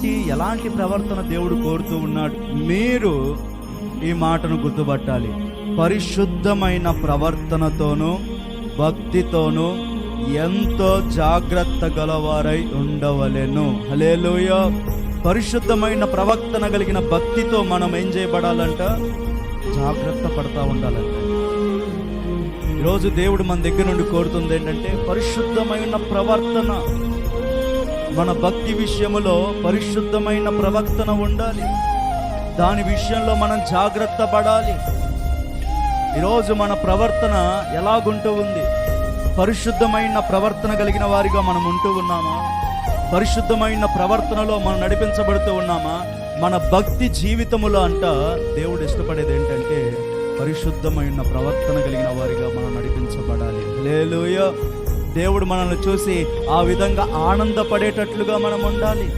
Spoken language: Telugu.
ఎలాంటి ప్రవర్తన దేవుడు కోరుతూ ఉన్నాడు? మీరు ఈ మాటను గుర్తుపట్టాలి. పరిశుద్ధమైన ప్రవర్తనతోనూ భక్తితోనూ ఎంతో జాగ్రత్త గలవారై ఉండవలెను. హల్లెలూయా. పరిశుద్ధమైన ప్రవర్తన కలిగిన భక్తితో మనం ఏం చేయబడాలంట? జాగ్రత్త పడతా ఉండాలంట. ఈరోజు దేవుడు మన దగ్గర నుండి కోరుతుంది ఏంటంటే పరిశుద్ధమైన ప్రవర్తన. మన భక్తి విషయములో పరిశుద్ధమైన ప్రవర్తన ఉండాలి. దాని విషయంలో మనం జాగ్రత్త పడాలి. ఈరోజు మన ప్రవర్తన ఎలాగుంటూ ఉంది? పరిశుద్ధమైన ప్రవర్తన కలిగిన వారిగా మనం ఉంటూ ఉన్నామా? పరిశుద్ధమైన ప్రవర్తనలో మనం నడిపించబడుతూ ఉన్నామా? మన భక్తి జీవితములో అంట దేవుడు ఇష్టపడేది ఏంటంటే పరిశుద్ధమైన ప్రవర్తన కలిగిన వారిగా మనం నడిపించబడాలి. హల్లెలూయా. దేవుడు మనల్ని చూసి ఆ విధంగా ఆనందపడేటట్లుగా మనం ఉండాలి.